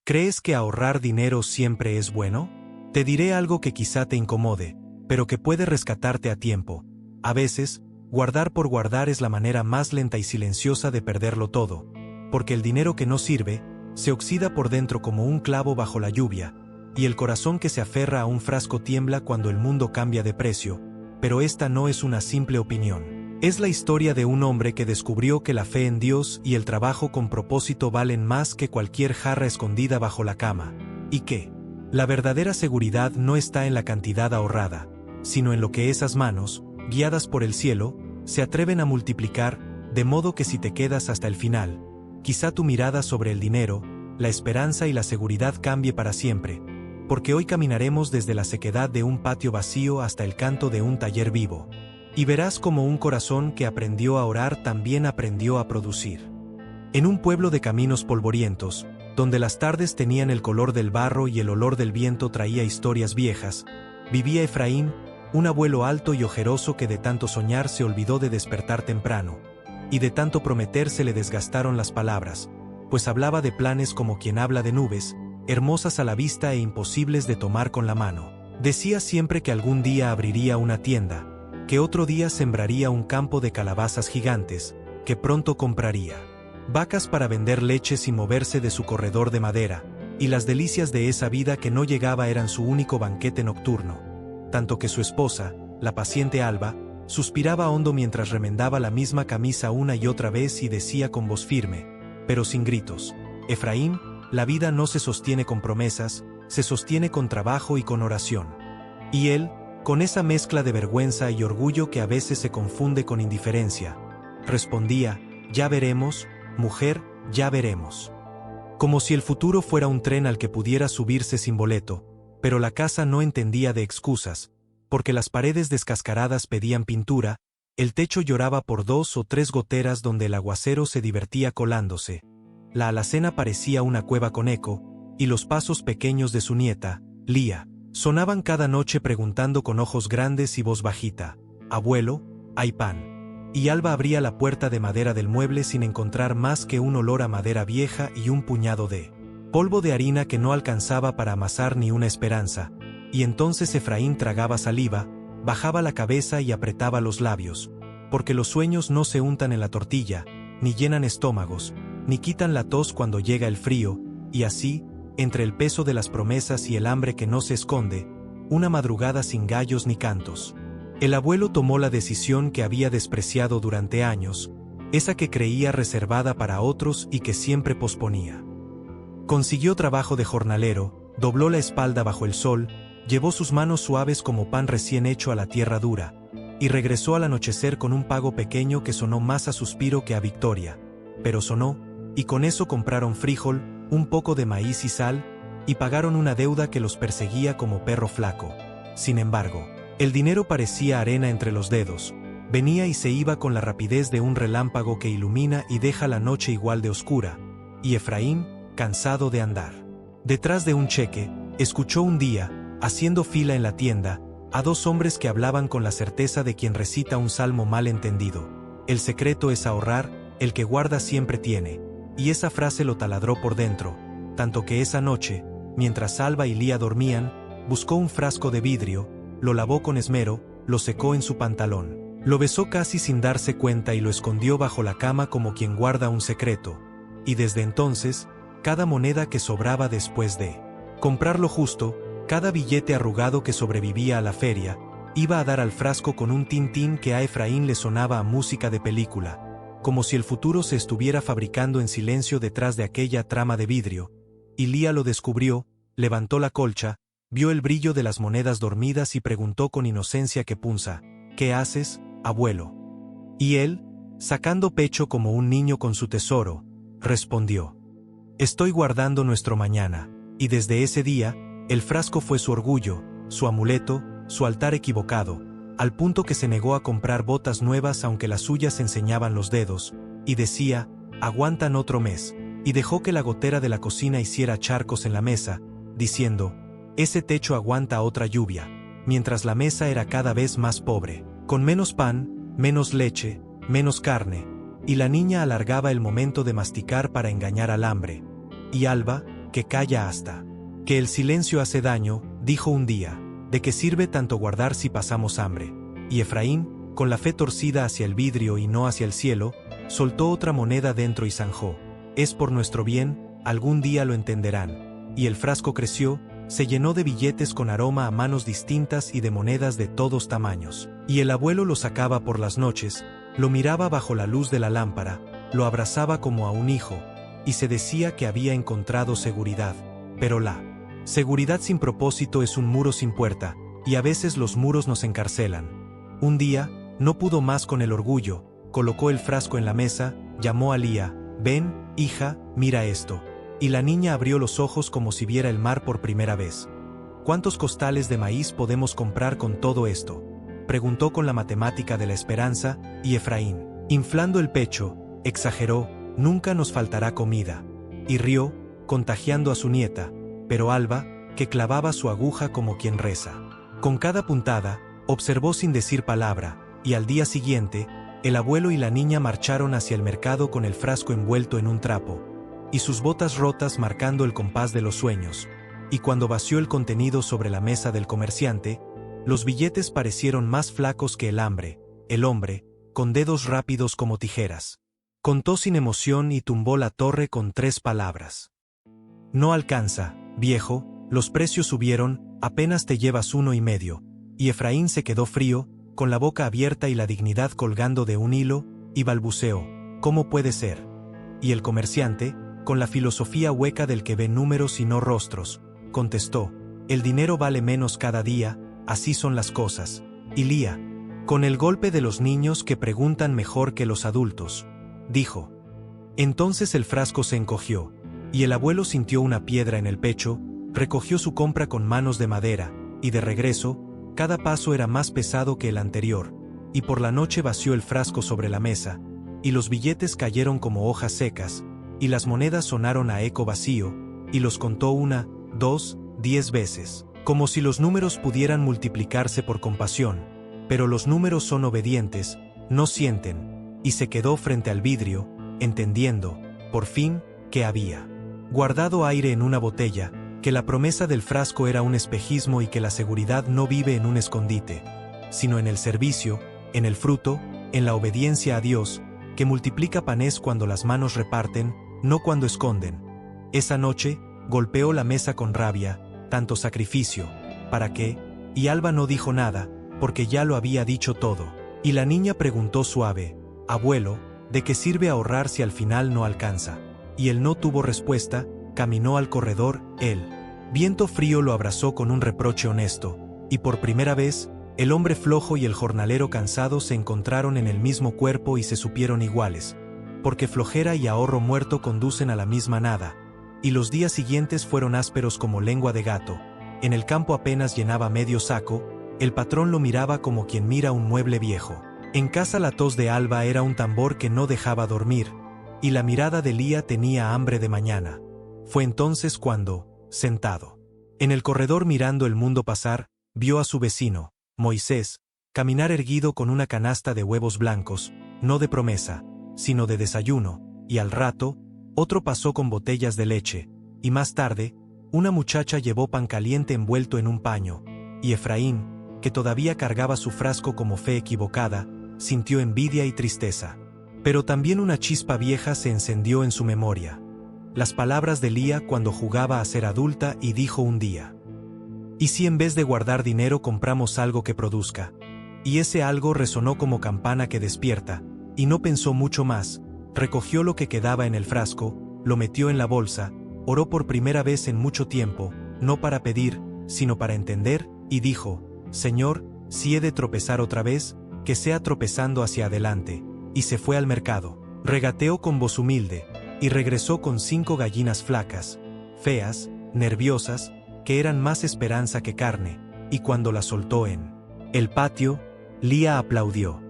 ¿Crees que ahorrar dinero siempre es bueno? Te diré algo que quizá te incomode, pero que puede rescatarte a tiempo. A veces, guardar por guardar es la manera más lenta y silenciosa de perderlo todo, porque el dinero que no sirve, se oxida por dentro como un clavo bajo la lluvia, y el corazón que se aferra a un frasco tiembla cuando el mundo cambia de precio, pero esta no es una simple opinión. Es la historia de un hombre que descubrió que la fe en Dios y el trabajo con propósito valen más que cualquier jarra escondida bajo la cama, y que la verdadera seguridad no está en la cantidad ahorrada, sino en lo que esas manos, guiadas por el cielo, se atreven a multiplicar, de modo que si te quedas hasta el final, quizá tu mirada sobre el dinero, la esperanza y la seguridad cambie para siempre, porque hoy caminaremos desde la sequedad de un patio vacío hasta el canto de un taller vivo. Y verás como un corazón que aprendió a orar también aprendió a producir. En un pueblo de caminos polvorientos, donde las tardes tenían el color del barro y el olor del viento traía historias viejas, vivía Efraín, un abuelo alto y ojeroso que de tanto soñar se olvidó de despertar temprano, y de tanto prometer se le desgastaron las palabras, pues hablaba de planes como quien habla de nubes, hermosas a la vista e imposibles de tomar con la mano. Decía siempre que algún día abriría una tienda, que otro día sembraría un campo de calabazas gigantes, que pronto compraría vacas para vender leche sin moverse de su corredor de madera, y las delicias de esa vida que no llegaba eran su único banquete nocturno, tanto que su esposa, la paciente Alba, suspiraba hondo mientras remendaba la misma camisa una y otra vez y decía con voz firme, pero sin gritos: Efraín, la vida no se sostiene con promesas, se sostiene con trabajo y con oración. Y él, con esa mezcla de vergüenza y orgullo que a veces se confunde con indiferencia, respondía: ya veremos, mujer, ya veremos. Como si el futuro fuera un tren al que pudiera subirse sin boleto, pero la casa no entendía de excusas, porque las paredes descascaradas pedían pintura, el techo lloraba por 2 o 3 goteras donde el aguacero se divertía colándose, la alacena parecía una cueva con eco, y los pasos pequeños de su nieta, Lía, sonaban cada noche preguntando con ojos grandes y voz bajita: abuelo, ¿hay pan? Y Alba abría la puerta de madera del mueble sin encontrar más que un olor a madera vieja y un puñado de polvo de harina que no alcanzaba para amasar ni una esperanza, y entonces Efraín tragaba saliva, bajaba la cabeza y apretaba los labios, porque los sueños no se untan en la tortilla, ni llenan estómagos, ni quitan la tos cuando llega el frío, y así, entre el peso de las promesas y el hambre que no se esconde, una madrugada sin gallos ni cantos. El abuelo tomó la decisión que había despreciado durante años, esa que creía reservada para otros y que siempre posponía. Consiguió trabajo de jornalero, dobló la espalda bajo el sol, llevó sus manos suaves como pan recién hecho a la tierra dura, y regresó al anochecer con un pago pequeño que sonó más a suspiro que a victoria, pero sonó, y con eso compraron frijol, un poco de maíz y sal, y pagaron una deuda que los perseguía como perro flaco. Sin embargo, el dinero parecía arena entre los dedos, venía y se iba con la rapidez de un relámpago que ilumina y deja la noche igual de oscura, y Efraín, cansado de andar detrás de un cheque, escuchó un día, haciendo fila en la tienda, a 2 hombres que hablaban con la certeza de quien recita un salmo mal entendido: el secreto es ahorrar, el que guarda siempre tiene. Y esa frase lo taladró por dentro, tanto que esa noche, mientras Alba y Lía dormían, buscó un frasco de vidrio, lo lavó con esmero, lo secó en su pantalón, lo besó casi sin darse cuenta y lo escondió bajo la cama como quien guarda un secreto, y desde entonces, cada moneda que sobraba después de comprar lo justo, cada billete arrugado que sobrevivía a la feria, iba a dar al frasco con un tintín que a Efraín le sonaba a música de película, como si el futuro se estuviera fabricando en silencio detrás de aquella trama de vidrio. Y Lía lo descubrió, levantó la colcha, vio el brillo de las monedas dormidas y preguntó con inocencia que punza: ¿qué haces, abuelo? Y él, sacando pecho como un niño con su tesoro, respondió: estoy guardando nuestro mañana. Y desde ese día, el frasco fue su orgullo, su amuleto, su altar equivocado, al punto que se negó a comprar botas nuevas aunque las suyas enseñaban los dedos, y decía: aguantan otro mes, y dejó que la gotera de la cocina hiciera charcos en la mesa, diciendo: ese techo aguanta otra lluvia, mientras la mesa era cada vez más pobre, con menos pan, menos leche, menos carne, y la niña alargaba el momento de masticar para engañar al hambre. Y Alba, que calla hasta. Que el silencio hace daño, dijo un día. ¿De qué sirve tanto guardar si pasamos hambre? Y Efraín, con la fe torcida hacia el vidrio y no hacia el cielo, soltó otra moneda dentro y zanjó. Es por nuestro bien, algún día lo entenderán. Y el frasco creció, se llenó de billetes con aroma a manos distintas y de monedas de todos tamaños. Y el abuelo lo sacaba por las noches, lo miraba bajo la luz de la lámpara, lo abrazaba como a un hijo, y se decía que había encontrado seguridad. Pero la seguridad sin propósito es un muro sin puerta, y a veces los muros nos encarcelan. Un día, no pudo más con el orgullo, colocó el frasco en la mesa, llamó a Lía, ven, hija, mira esto. Y la niña abrió los ojos como si viera el mar por primera vez. ¿Cuántos costales de maíz podemos comprar con todo esto?, preguntó con la matemática de la esperanza, y Efraín, inflando el pecho, exageró, nunca nos faltará comida. Y rió, contagiando a su nieta, pero Alba, que clavaba su aguja como quien reza. Con cada puntada, observó sin decir palabra, y al día siguiente, el abuelo y la niña marcharon hacia el mercado con el frasco envuelto en un trapo, y sus botas rotas marcando el compás de los sueños, y cuando vació el contenido sobre la mesa del comerciante, los billetes parecieron más flacos que el hambre. El hombre, con dedos rápidos como tijeras, contó sin emoción y tumbó la torre con 3 palabras. No alcanza, viejo, los precios subieron, apenas te llevas 1,5. Y Efraín se quedó frío, con la boca abierta y la dignidad colgando de un hilo, y balbuceó, ¿cómo puede ser? Y el comerciante, con la filosofía hueca del que ve números y no rostros, contestó, el dinero vale menos cada día, así son las cosas. Y Lía, con el golpe de los niños que preguntan mejor que los adultos, dijo. Entonces el frasco se encogió, y el abuelo sintió una piedra en el pecho, recogió su compra con manos de madera, y de regreso, cada paso era más pesado que el anterior, y por la noche vació el frasco sobre la mesa, y los billetes cayeron como hojas secas, y las monedas sonaron a eco vacío, y los contó 1, 2, 10 veces, como si los números pudieran multiplicarse por compasión, pero los números son obedientes, no sienten, y se quedó frente al vidrio, entendiendo, por fin, que había guardado aire en una botella, que la promesa del frasco era un espejismo y que la seguridad no vive en un escondite, sino en el servicio, en el fruto, en la obediencia a Dios, que multiplica panes cuando las manos reparten, no cuando esconden. Esa noche, golpeó la mesa con rabia, tanto sacrificio, ¿para qué? Y Alba no dijo nada, porque ya lo había dicho todo. Y la niña preguntó suave, abuelo, ¿de qué sirve ahorrar si al final no alcanza? Y él no tuvo respuesta, caminó al corredor, el viento frío lo abrazó con un reproche honesto, y por primera vez, el hombre flojo y el jornalero cansado se encontraron en el mismo cuerpo y se supieron iguales, porque flojera y ahorro muerto conducen a la misma nada, y los días siguientes fueron ásperos como lengua de gato. En el campo apenas llenaba medio saco, el patrón lo miraba como quien mira un mueble viejo. En casa la tos de Alba era un tambor que no dejaba dormir, y la mirada de Lía tenía hambre de mañana. Fue entonces cuando, sentado en el corredor mirando el mundo pasar, vio a su vecino, Moisés, caminar erguido con una canasta de huevos blancos, no de promesa, sino de desayuno, y al rato, otro pasó con botellas de leche, y más tarde, una muchacha llevó pan caliente envuelto en un paño, y Efraín, que todavía cargaba su frasco como fe equivocada, sintió envidia y tristeza. Pero también una chispa vieja se encendió en su memoria. Las palabras de Lía cuando jugaba a ser adulta y dijo un día: ¿y si en vez de guardar dinero compramos algo que produzca? Y ese algo resonó como campana que despierta, y no pensó mucho más, recogió lo que quedaba en el frasco, lo metió en la bolsa, oró por primera vez en mucho tiempo, no para pedir, sino para entender, y dijo: Señor, si he de tropezar otra vez, que sea tropezando hacia adelante, y se fue al mercado. Regateó con voz humilde, y regresó con 5 gallinas flacas, feas, nerviosas, que eran más esperanza que carne, y cuando las soltó en el patio, Lía aplaudió.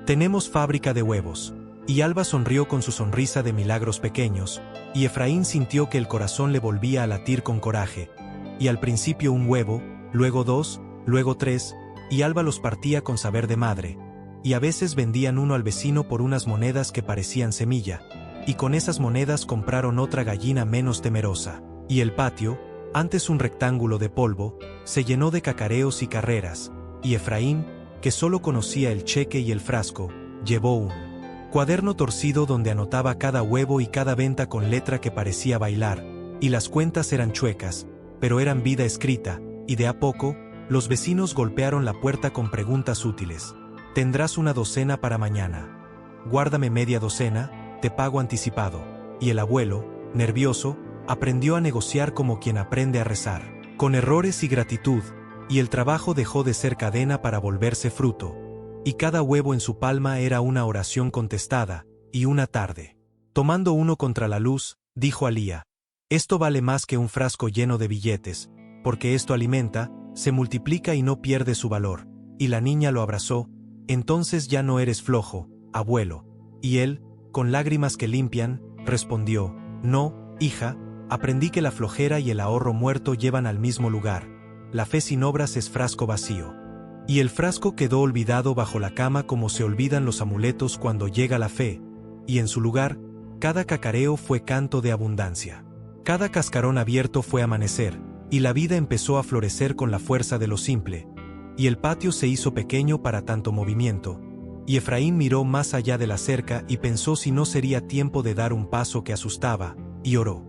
Tenemos fábrica de huevos. Y Alba sonrió con su sonrisa de milagros pequeños, y Efraín sintió que el corazón le volvía a latir con coraje. Y al principio un huevo, luego 2, luego 3, y Alba los partía con saber de madre, y a veces vendían uno al vecino por unas monedas que parecían semilla, y con esas monedas compraron otra gallina menos temerosa. Y el patio, antes un rectángulo de polvo, se llenó de cacareos y carreras, y Efraín, que solo conocía el cheque y el frasco, llevó un cuaderno torcido donde anotaba cada huevo y cada venta con letra que parecía bailar, y las cuentas eran chuecas, pero eran vida escrita, y de a poco, los vecinos golpearon la puerta con preguntas útiles. ¿Tendrás una docena para mañana? Guárdame media docena, te pago anticipado. Y el abuelo, nervioso, aprendió a negociar como quien aprende a rezar, con errores y gratitud, y el trabajo dejó de ser cadena para volverse fruto. Y cada huevo en su palma era una oración contestada, y una tarde, tomando uno contra la luz, dijo a Lía: esto vale más que un frasco lleno de billetes, porque esto alimenta, se multiplica y no pierde su valor. Y la niña lo abrazó: entonces ya no eres flojo, abuelo. Y él, con lágrimas que limpian, respondió: no, hija, aprendí que la flojera y el ahorro muerto llevan al mismo lugar. La fe sin obras es frasco vacío. Y el frasco quedó olvidado bajo la cama como se olvidan los amuletos cuando llega la fe, y en su lugar, cada cacareo fue canto de abundancia. Cada cascarón abierto fue amanecer, y la vida empezó a florecer con la fuerza de lo simple, y el patio se hizo pequeño para tanto movimiento, y Efraín miró más allá de la cerca y pensó si no sería tiempo de dar un paso que asustaba, y oró: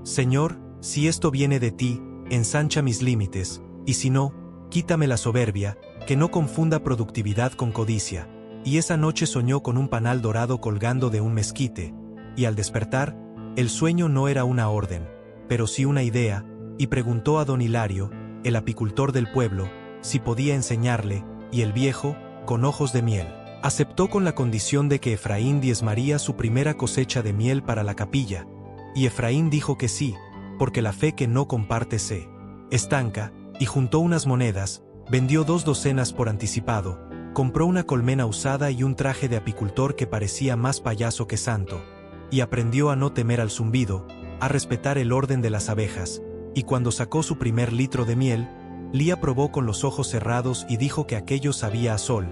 Señor, si esto viene de ti, ensancha mis límites, y si no, quítame la soberbia, que no confunda productividad con codicia. Y esa noche soñó con un panal dorado colgando de un mezquite, y al despertar, el sueño no era una orden, pero sí una idea, y preguntó a don Hilario, el apicultor del pueblo, si podía enseñarle, y el viejo, con ojos de miel, aceptó con la condición de que Efraín diezmaría su primera cosecha de miel para la capilla, y Efraín dijo que sí, porque la fe que no comparte se estanca, y juntó unas monedas, vendió 2 docenas por anticipado, compró una colmena usada y un traje de apicultor que parecía más payaso que santo, y aprendió a no temer al zumbido, a respetar el orden de las abejas, y cuando sacó su primer litro de miel, Lía probó con los ojos cerrados y dijo que aquello sabía a sol,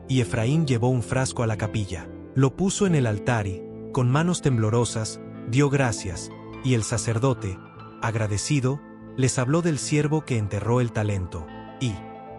y Efraín llevó un frasco a la capilla, lo puso en el altar y, con manos temblorosas, dio gracias, y el sacerdote, agradecido, les habló del siervo que enterró el talento, y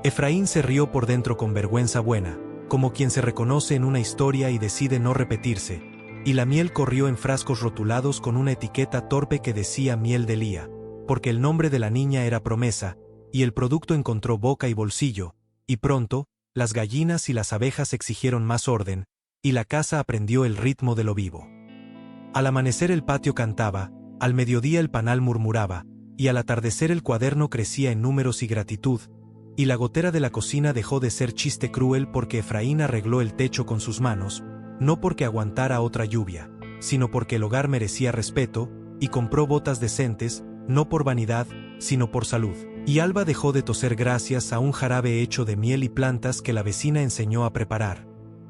Efraín se rió por dentro con vergüenza buena, como quien se reconoce en una historia y decide no repetirse, y la miel corrió en frascos rotulados con una etiqueta torpe que decía miel de Lía, porque el nombre de la niña era promesa, y el producto encontró boca y bolsillo, y pronto, las gallinas y las abejas exigieron más orden, y la casa aprendió el ritmo de lo vivo. Al amanecer el patio cantaba, al mediodía el panal murmuraba, y al atardecer el cuaderno crecía en números y gratitud, y la gotera de la cocina dejó de ser chiste cruel porque Efraín arregló el techo con sus manos, no porque aguantara otra lluvia, sino porque el hogar merecía respeto, y compró botas decentes, no por vanidad, sino por salud. Y Alba dejó de toser gracias a un jarabe hecho de miel y plantas que la vecina enseñó a preparar.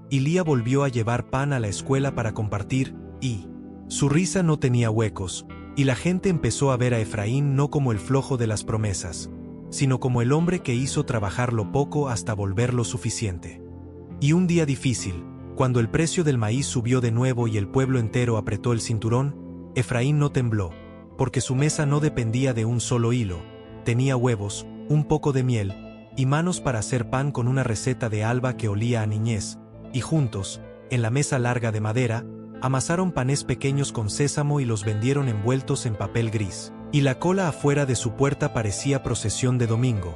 Y Lía volvió a llevar pan a la escuela para compartir, y su risa no tenía huecos, y la gente empezó a ver a Efraín no como el flojo de las promesas, sino como el hombre que hizo trabajar lo poco hasta volverlo suficiente. Y un día difícil, cuando el precio del maíz subió de nuevo y el pueblo entero apretó el cinturón, Efraín no tembló, porque su mesa no dependía de un solo hilo, tenía huevos, un poco de miel, y manos para hacer pan con una receta de Alba que olía a niñez, y juntos, en la mesa larga de madera, amasaron panés pequeños con sésamo y los vendieron envueltos en papel gris. Y la cola afuera de su puerta parecía procesión de domingo.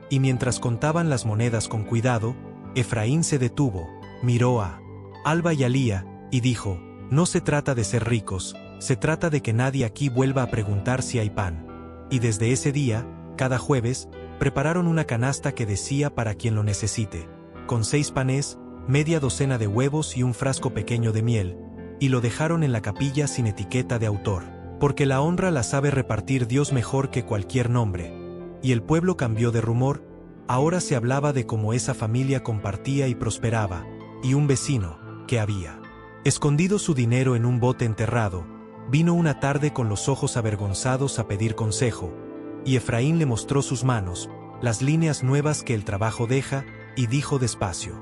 Y mientras contaban las monedas con cuidado, Efraín se detuvo, miró a Alba y a Lía, y dijo: no se trata de ser ricos, se trata de que nadie aquí vuelva a preguntar si hay pan. Y desde ese día, cada jueves, prepararon una canasta que decía para quien lo necesite, con 6 panés, media docena de huevos y un frasco pequeño de miel, y lo dejaron en la capilla sin etiqueta de autor, porque la honra la sabe repartir Dios mejor que cualquier nombre. Y el pueblo cambió de rumor, ahora se hablaba de cómo esa familia compartía y prosperaba, y un vecino, que había escondido su dinero en un bote enterrado, vino una tarde con los ojos avergonzados a pedir consejo, y Efraín le mostró sus manos, las líneas nuevas que el trabajo deja, y dijo despacio: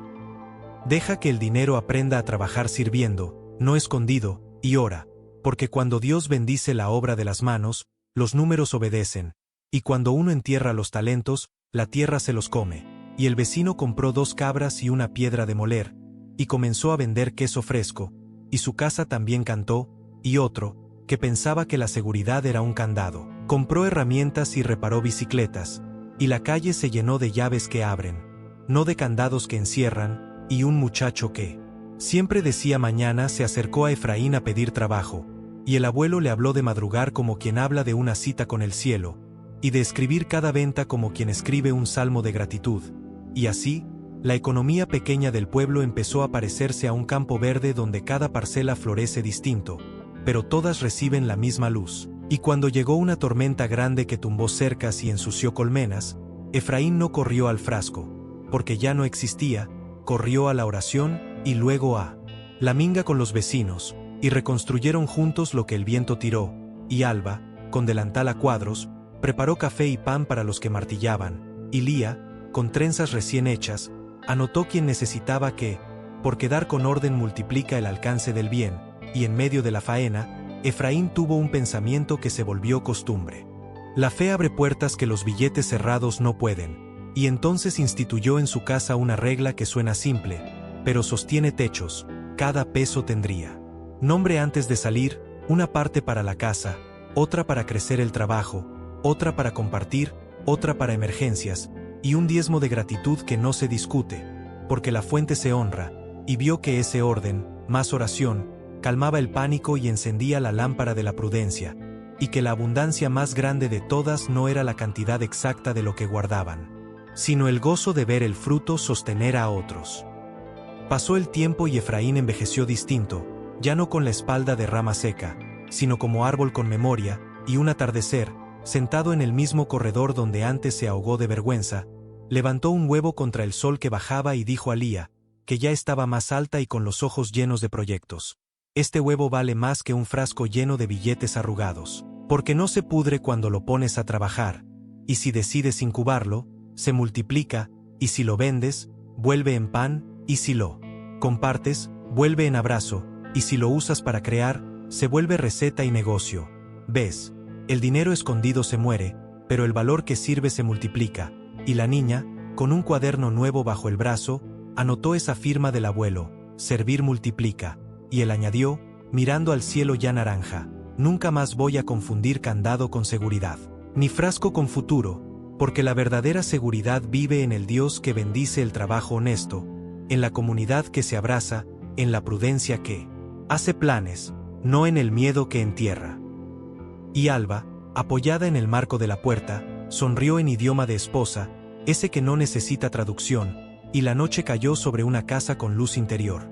deja que el dinero aprenda a trabajar sirviendo, no escondido, y ora, porque cuando Dios bendice la obra de las manos, los números obedecen, y cuando uno entierra los talentos, la tierra se los come. Y el vecino compró 2 cabras y una piedra de moler, y comenzó a vender queso fresco, y su casa también cantó, y otro, que pensaba que la seguridad era un candado, compró herramientas y reparó bicicletas, y la calle se llenó de llaves que abren, no de candados que encierran, y un muchacho que siempre decía mañana se acercó a Efraín a pedir trabajo, y el abuelo le habló de madrugar como quien habla de una cita con el cielo, y de escribir cada venta como quien escribe un salmo de gratitud. Y así, la economía pequeña del pueblo empezó a parecerse a un campo verde donde cada parcela florece distinto, pero todas reciben la misma luz. Y cuando llegó una tormenta grande que tumbó cercas y ensució colmenas, Efraín no corrió al frasco, porque ya no existía, corrió a la oración y luego a la minga con los vecinos, y reconstruyeron juntos lo que el viento tiró, y Alba, con delantal a cuadros, preparó café y pan para los que martillaban, y Lía, con trenzas recién hechas, anotó quien necesitaba que, por quedar con orden multiplica el alcance del bien, y en medio de la faena, Efraín tuvo un pensamiento que se volvió costumbre. La fe abre puertas que los billetes cerrados no pueden, y entonces instituyó en su casa una regla que suena simple, pero sostiene techos, cada peso tendría nombre antes de salir, una parte para la casa, otra para crecer el trabajo, otra para compartir, otra para emergencias, y un diezmo de gratitud que no se discute, porque la fuente se honra, y vio que ese orden, más oración, calmaba el pánico y encendía la lámpara de la prudencia, y que la abundancia más grande de todas no era la cantidad exacta de lo que guardaban, sino el gozo de ver el fruto sostener a otros. Pasó el tiempo y Efraín envejeció distinto, ya no con la espalda de rama seca, sino como árbol con memoria, y un atardecer, sentado en el mismo corredor donde antes se ahogó de vergüenza, levantó un huevo contra el sol que bajaba y dijo a Lía, que ya estaba más alta y con los ojos llenos de proyectos: este huevo vale más que un frasco lleno de billetes arrugados, porque no se pudre cuando lo pones a trabajar, y si decides incubarlo, se multiplica, y si lo vendes, vuelve en pan, y si lo compartes, vuelve en abrazo, y si lo usas para crear, se vuelve receta y negocio. ¿Ves? El dinero escondido se muere, pero el valor que sirve se multiplica, y la niña, con un cuaderno nuevo bajo el brazo, anotó esa firma del abuelo: servir multiplica, y él añadió, mirando al cielo ya naranja: nunca más voy a confundir candado con seguridad, ni frasco con futuro, porque la verdadera seguridad vive en el Dios que bendice el trabajo honesto, en la comunidad que se abraza, en la prudencia que hace planes, no en el miedo que entierra. Y Alba, apoyada en el marco de la puerta, sonrió en idioma de esposa, ese que no necesita traducción, y la noche cayó sobre una casa con luz interior.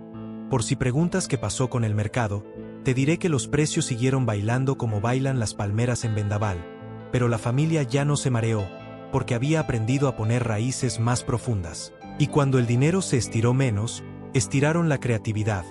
Por si preguntas qué pasó con el mercado, te diré que los precios siguieron bailando como bailan las palmeras en vendaval, pero la familia ya no se mareó, porque había aprendido a poner raíces más profundas. Y cuando el dinero se estiró menos, estiraron la creatividad,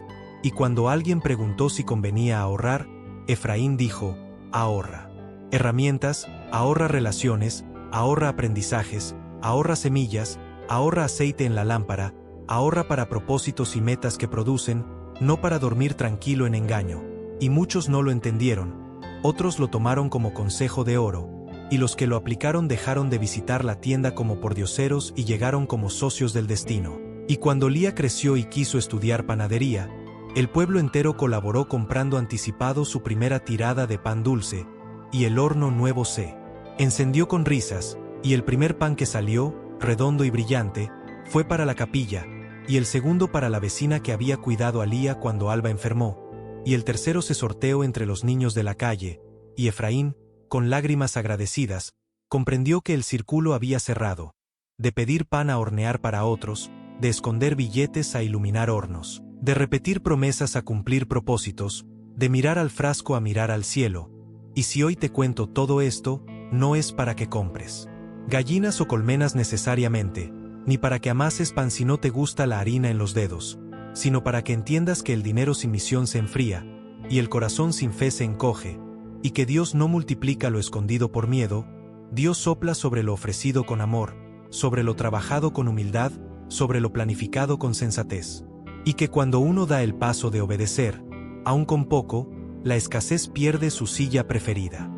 y cuando alguien preguntó si convenía ahorrar, Efraín dijo: ahorra herramientas, ahorra relaciones, ahorra aprendizajes, ahorra semillas, ahorra aceite en la lámpara, ahorra para propósitos y metas que producen, no para dormir tranquilo en engaño. Y muchos no lo entendieron, otros lo tomaron como consejo de oro, y los que lo aplicaron dejaron de visitar la tienda como pordioseros y llegaron como socios del destino. Y cuando Lía creció y quiso estudiar panadería, el pueblo entero colaboró comprando anticipado su primera tirada de pan dulce, y el horno nuevo se encendió con risas, y el primer pan que salió, redondo y brillante, fue para la capilla, y el segundo para la vecina que había cuidado a Lía cuando Alba enfermó, y el tercero se sorteó entre los niños de la calle, y Efraín, con lágrimas agradecidas, comprendió que el círculo había cerrado, de pedir pan a hornear para otros, de esconder billetes a iluminar hornos, de repetir promesas a cumplir propósitos, de mirar al frasco a mirar al cielo. Y si hoy te cuento todo esto, no es para que compres gallinas o colmenas necesariamente, ni para que amases pan si no te gusta la harina en los dedos, sino para que entiendas que el dinero sin misión se enfría, y el corazón sin fe se encoge, y que Dios no multiplica lo escondido por miedo, Dios sopla sobre lo ofrecido con amor, sobre lo trabajado con humildad, sobre lo planificado con sensatez. Y que cuando uno da el paso de obedecer, aun con poco, la escasez pierde su silla preferida.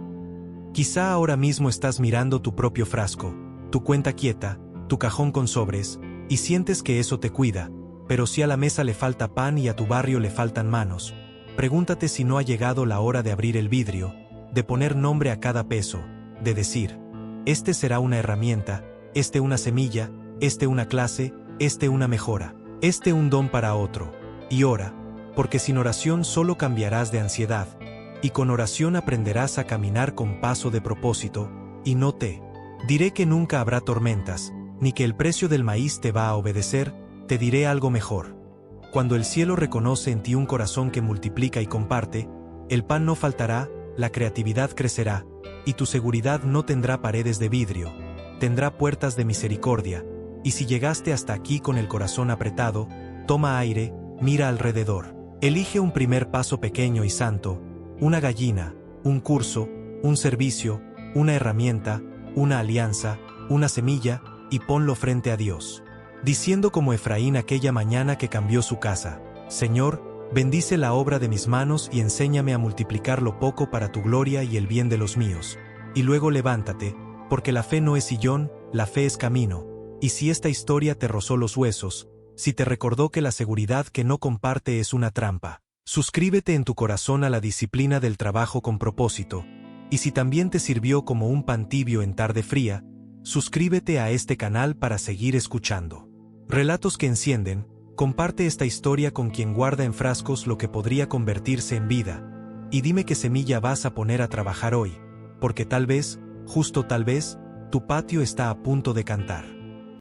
Quizá ahora mismo estás mirando tu propio frasco, tu cuenta quieta, tu cajón con sobres, y sientes que eso te cuida, pero si a la mesa le falta pan y a tu barrio le faltan manos, pregúntate si no ha llegado la hora de abrir el vidrio, de poner nombre a cada peso, de decir, este será una herramienta, este una semilla, este una clase, este una mejora, este un don para otro, y ora, porque sin oración solo cambiarás de ansiedad, y con oración aprenderás a caminar con paso de propósito, y no te diré que nunca habrá tormentas, ni que el precio del maíz te va a obedecer, te diré algo mejor. Cuando el cielo reconoce en ti un corazón que multiplica y comparte, el pan no faltará, la creatividad crecerá, y tu seguridad no tendrá paredes de vidrio, tendrá puertas de misericordia, y si llegaste hasta aquí con el corazón apretado, toma aire, mira alrededor, elige un primer paso pequeño y santo, una gallina, un curso, un servicio, una herramienta, una alianza, una semilla, y ponlo frente a Dios, diciendo como Efraín aquella mañana que cambió su casa, Señor, bendice la obra de mis manos y enséñame a multiplicar lo poco para tu gloria y el bien de los míos, y luego levántate, porque la fe no es sillón, la fe es camino, y si esta historia te rozó los huesos, si te recordó que la seguridad que no comparte es una trampa, suscríbete en tu corazón a la disciplina del trabajo con propósito, y si también te sirvió como un pan tibio en tarde fría, suscríbete a este canal para seguir escuchando relatos que encienden. Comparte esta historia con quien guarda en frascos lo que podría convertirse en vida, y dime qué semilla vas a poner a trabajar hoy, porque tal vez, justo tal vez, tu patio está a punto de cantar.